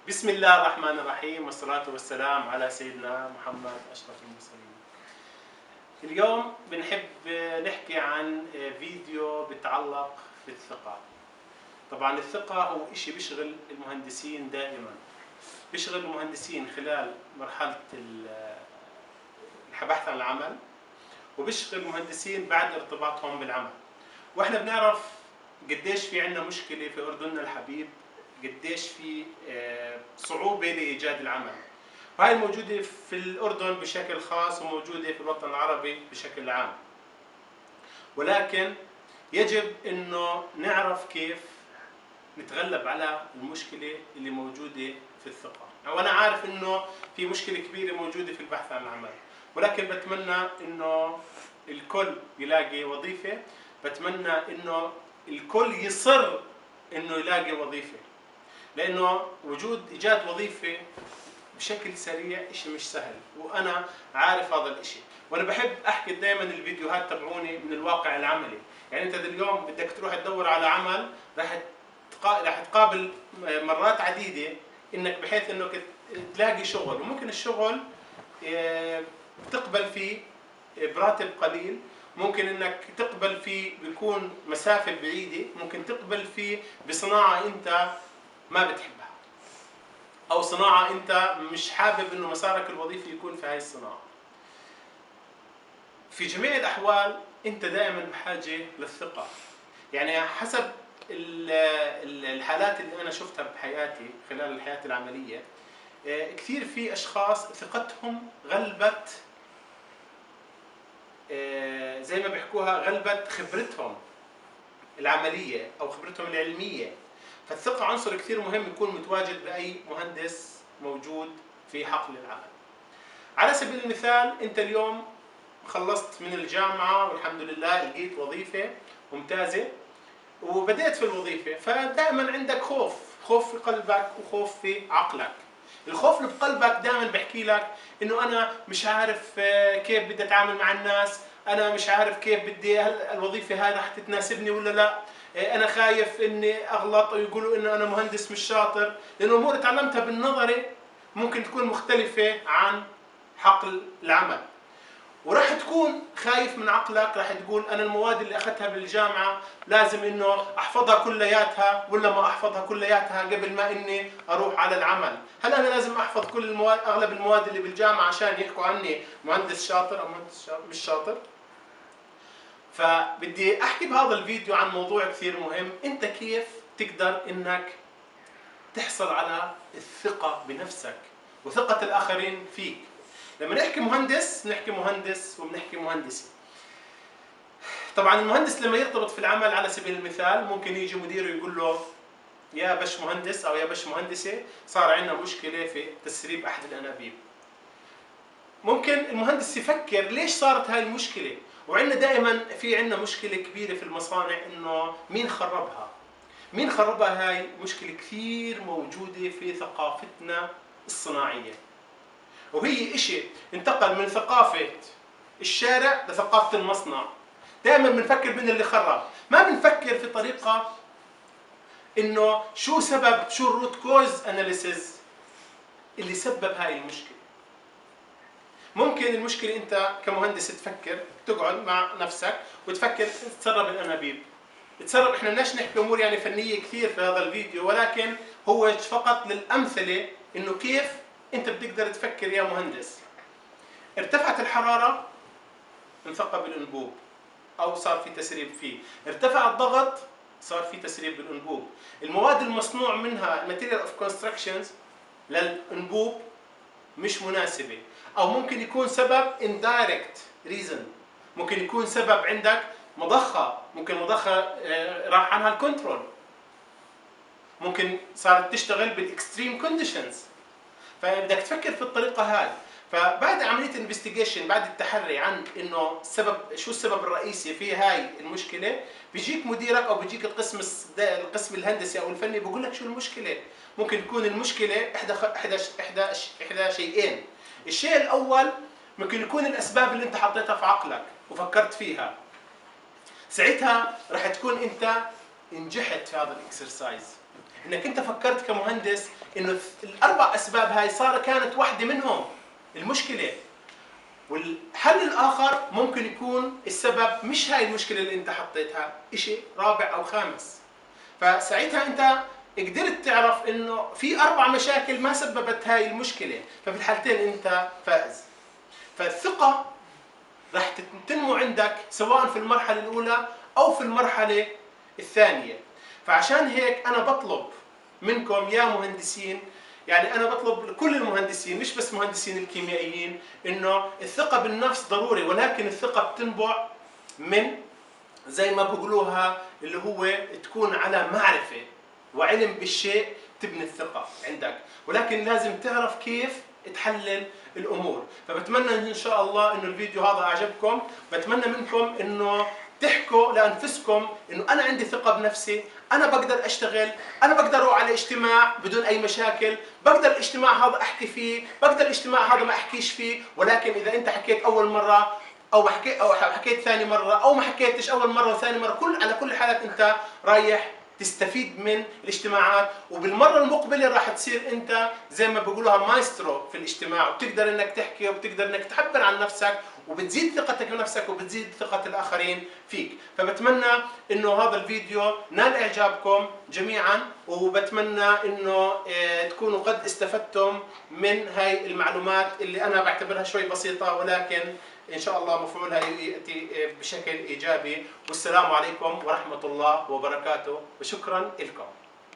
بسم الله الرحمن الرحيم، والصلاة والسلام على سيدنا محمد أشرف المرسلين. اليوم بنحب نحكي عن فيديو بيتعلق بالثقة. طبعا الثقة هو إشي بيشغل المهندسين دائما، بيشغل المهندسين خلال مرحلة البحث عن العمل، وبيشغل المهندسين بعد ارتباطهم بالعمل. واحنا بنعرف قديش في عندنا مشكلة في أردننا الحبيب، قديش في صعوبة لإيجاد العمل، وهي موجودة في الأردن بشكل خاص وموجودة في الوطن العربي بشكل عام. ولكن يجب إنه نعرف كيف نتغلب على المشكلة اللي موجودة في الثقة. وأنا عارف إنه في مشكلة كبيرة موجودة في البحث عن العمل، ولكن بتمنى إنه الكل يلاقي وظيفة، بتمنى إنه الكل يصر إنه يلاقي وظيفة، لأنه إيجاد وظيفة بشكل سريع إشي مش سهل، وأنا عارف هذا الإشي. وأنا بحب أحكي دائما الفيديوهات تبعوني من الواقع العملي. يعني أنت اليوم بدك تروح تدور على عمل، راح تقابل مرات عديدة إنك بحيث إنك تلاقي شغل، وممكن الشغل تقبل فيه براتب قليل، ممكن انك تقبل فيه بيكون مسافة بعيدة، ممكن تقبل فيه بصناعة انت ما بتحبها، او صناعة انت مش حابب انه مسارك الوظيفي يكون في هاي الصناعة. في جميع الاحوال انت دائما بحاجة للثقة. يعني حسب الحالات اللي انا شفتها بحياتي خلال الحياة العملية، كثير في اشخاص ثقتهم غلبت، زي ما بيحكوها غلبت خبرتهم العملية أو خبرتهم العلمية. فالثقة عنصر كثير مهم يكون متواجد بأي مهندس موجود في حقل العمل. على سبيل المثال أنت اليوم خلصت من الجامعة والحمد لله لقيت وظيفة ممتازة وبدأت في الوظيفة، فدائما عندك خوف في قلبك وخوف في عقلك. الخوف اللي بقلبك دائما بحكي لك انه انا مش عارف كيف بدي اتعامل مع الناس، انا مش عارف كيف بدي، هل الوظيفة هاي رح تتناسبني ولا لا، انا خايف اني اغلط ويقولوا انه انا مهندس مش شاطر، لانه الامور تعلمتها بالنظري ممكن تكون مختلفة عن حقل العمل. وراح تكون خايف من عقلك، راح تقول انا المواد اللي اخذتها بالجامعه لازم انه احفظها كلياتها، ولا ما احفظها كلياتها قبل ما اني اروح على العمل. هل انا لازم احفظ كل المواد، اغلب المواد اللي بالجامعه عشان يحكوا عني مهندس شاطر او مهندس مش شاطر؟ فبدي احكي بهذا الفيديو عن موضوع كثير مهم، انت كيف تقدر انك تحصل على الثقه بنفسك وثقه الاخرين فيك. لما نحكي مهندس بنحكي مهندس وبنحكي مهندسة. طبعا المهندس لما يرتبط في العمل على سبيل المثال ممكن يجي مديره يقول له يا باش مهندس او يا باش مهندسة صار عندنا مشكلة في تسريب احد الانابيب. ممكن المهندس يفكر ليش صارت هاي المشكلة، وعندنا دائما في عندنا مشكلة كبيرة في المصانع انه مين خربها؟ مين خربها؟ هاي مشكلة كثير موجودة في ثقافتنا الصناعية، وهي إشي انتقل من ثقافة الشارع لثقافة المصنع. دائما بنفكر من اللي خرب، ما بنفكر في طريقة إنه شو سبب، شو الروت كوز أناليسيز اللي سبب هاي المشكلة. ممكن المشكلة أنت كمهندس تفكر، تقعد مع نفسك وتفكر تسرب الأنابيب، تسرب. إحنا بدناش نحكي أمور يعني فنية كثير في هذا الفيديو، ولكن هو فقط للأمثلة إنه كيف أنت بتقدر تفكر يا مهندس. ارتفعت الحرارة انثقب الأنبوب أو صار في تسريب فيه، ارتفع الضغط صار في تسريب بالأنبوب. المواد المصنوع منها material of constructions للأنبوب مش مناسبة، أو ممكن يكون سبب indirect reason، ممكن يكون سبب عندك مضخة، ممكن مضخة راح عنها الكنترول، ممكن صارت تشتغل بالإكستريم كونديشنز. فبدك تفكر في الطريقة هاي. فبعد عملية الانفستيجيشن، بعد التحري عن انه السبب، شو السبب الرئيسي في هاي المشكلة، بيجيك مديرك او بيجيك القسم الهندسي او الفني بقول لك شو المشكلة. ممكن تكون المشكلة احدى شيئين. الشيء الاول ممكن يكون الاسباب اللي انت حطيتها في عقلك وفكرت فيها، ساعتها راح تكون انت نجحت في هذا الاكسرسايز. انك انت فكرت كمهندس انه الاربع اسباب هاي كانت واحده منهم المشكله، والحل الاخر ممكن يكون السبب مش هاي المشكله اللي انت حطيتها، شيء رابع او خامس. فساعتها انت قدرت تعرف انه في 4 مشاكل ما سببت هاي المشكله، ففي الحالتين انت فائز. فالثقه راح تنمو عندك سواء في المرحله الاولى او في المرحله الثانيه. فعشان هيك انا بطلب منكم يا مهندسين، يعني انا بطلب لكل المهندسين مش بس مهندسين الكيميائيين، انه الثقه بالنفس ضروري، ولكن الثقه بتنبع من زي ما بقولوها اللي هو تكون على معرفه وعلم بالشيء تبني الثقه عندك، ولكن لازم تعرف كيف تحلل الامور. فبتمنى ان شاء الله انه الفيديو هذا اعجبكم، بتمنى منكم انه تحكوا لانفسكم انه انا عندي ثقه بنفسي، انا بقدر اشتغل، انا بقدر اروح على اجتماع بدون اي مشاكل، بقدر الاجتماع هذا احكي فيه، بقدر الاجتماع هذا ما احكيش فيه. ولكن اذا انت حكيت اول مره او حكيت ثاني مره او ما حكيتش اول مره وثاني مره، على كل حالات انت رايح تستفيد من الاجتماعات، وبالمره المقبله راح تصير انت زي ما بيقولوها مايسترو في الاجتماع، وبتقدر انك تحكي وبتقدر انك تعبر عن نفسك، وبتزيد ثقتك بنفسك وبتزيد ثقه الاخرين فيك. فبتمنى انه هذا الفيديو نال اعجابكم جميعا، وبتمنى انه تكونوا قد استفدتم من هاي المعلومات اللي انا بعتبرها شوي بسيطه، ولكن إن شاء الله مفعولها يأتي بشكل إيجابي. والسلام عليكم ورحمة الله وبركاته، وشكرا لكم.